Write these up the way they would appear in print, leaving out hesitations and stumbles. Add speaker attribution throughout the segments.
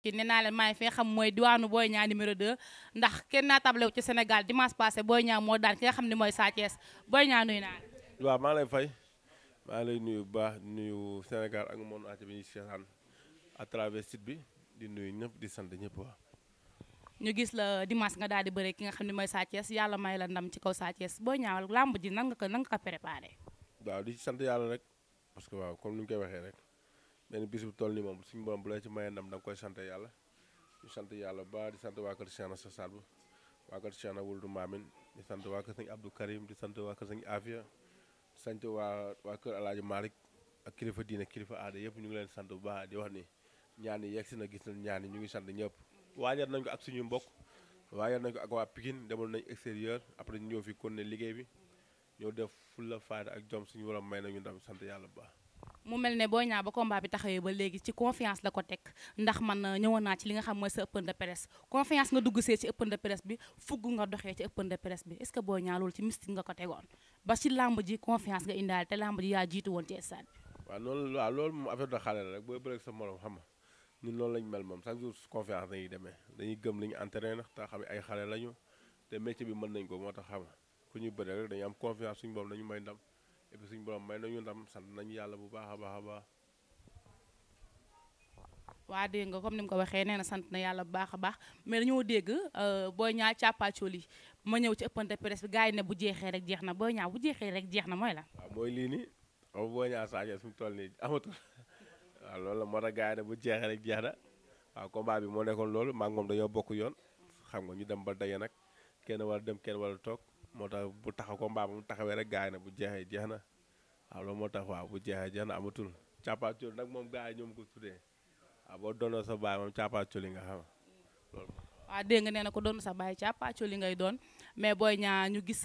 Speaker 1: Pikine nee naa leen maa ngi fi nga xam mooy diwaanu Boy Niang numéro 2 ndax kenn naa table wu ci Sénégal dimanche passé Boy Niang moo daan ki nga xam ne mooy Sa Thiès Boy Niang nuyu naa la.
Speaker 2: waaw maa ngi lay fay maa ngi lay nuyu bu baax nuyu Sénégal ak monde entier bi ñuy seetaan à travers site bi di nuyu ñëpp di sant ñëpp waaw.
Speaker 1: ñu gis la dimanche nga daal di bëre ki nga xam ne mooy Sa Thiès yàlla may la ndam ci kaw Sa Thiès Boy Niang làmb ji nan nga ko préparé.
Speaker 2: waaw di sant yàlla rek parce que waaw comme ni ñu koy waxee rek benn bis bu toll nii moom suñu borom bu la ci mayee ndam da nga koy sant yàlla ñu sant yàlla ba di sant waa kër Cheikh na sa Sadbu waa kër Cheikh na Wuldu Maamin di sant waa kër sëñ Abdou Karim di sant waa kër sëñ Afia di sant waa kër Alaaji Malick ak kilifa diine kilifa aada yëpp ñu ngi leen sant bu baax di wax ni ñaan yi yegg si na gis nañ ñaan yi ñu ngi sant ñëpp waajal nañ ko ak suñu mbokk waajal nañ ko ak waa Pikine demal nañ extérieur après ñu ñëw fi kon ne liggéey bi ñoo def fulla fayda ak jom suñu waram may nañu ndam sant yàlla bu baax.
Speaker 1: mu mel ne Boy Niang ba combat bi taxawee ba léegi ci confiance la ko teg ndax man ñëwoon naa ci li nga xam mooy sa open de presse confiance nga dugg see ci open de presse bi fugg nga doxee ci open de presse bi est-ce que Boy Niang loolu ci mystique nga ko tegoon ba ci làmb ji confiance nga indaale te làmb ji yaa jiitu woon ci stade bi.
Speaker 2: waaw loolu moom affaire de xale la rek booy bëreeg sa morom xam nga ñun loolu lañ mel moom chaque jour confiance dañuy demee dañuy gëm li ñu entraîné ndax te xam ne ay xale lañu te métier bi mën nañ ko moo tax xam nga fu ñuy bëre rek dañuy am confiance suñu borom dañu may ndam et puis suñu borom may nañu ndam sant nañu yàlla bu baax a baax a baax.
Speaker 1: waa dégg nga comme ni mu ko waxee nee na sant na yàlla bu baax a baax mais dañoo dégg Boy Niang càppaacoli ma ñëw ci open de presse bi gars yi ne bu jeexee rek jeex na Boy Niang bu jeexee rek jeex na mooy la.
Speaker 2: waaw mooy lii nii xam Boy Niang Sa Thiès fi mu toll nii amatul waaw loolu la moo tax gars yi ne bu jeexee rek jeex na waaw combat bi moo nekkoon loolu maa ngi moom dañoo bokk yoon xam nga ñu dem ba daje nag kenn war a dem kenn war a toog moo tax bu taxaw combat ba mu taxawee rek gars yi ne bu jeexee jeex na waaw loolu moo tax waaw bu jeexee jeex na amatul càppaacoli nag moom gars yi ñoom ko tuddee waaw boo doonoo sa baay moom càppaacoli nga xam loolu.
Speaker 1: waaw dégg nga nee na ko doon sa baay càppaacoli ngay doon mais Boy Niang ñu gis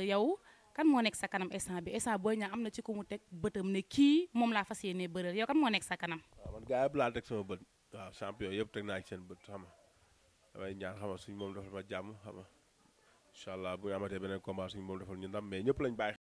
Speaker 1: yow kan moo nekk sa kanam instant bi instant Boy Niang am na ci ku mu teg bëtam ne kii moom laa fas yéenee bëreel yow kan moo nekk sa kanam.
Speaker 2: waaw man gars yëpp laa teg sama bët waaw champion yëpp teg naa ci seen bët xam nga damay ñaan xam nga suñu moom defal ma jàmm xam nga incha allah bu ñu amatee beneen combat suñu moom defal ñu ndam mais ñëpp lañ bàyyi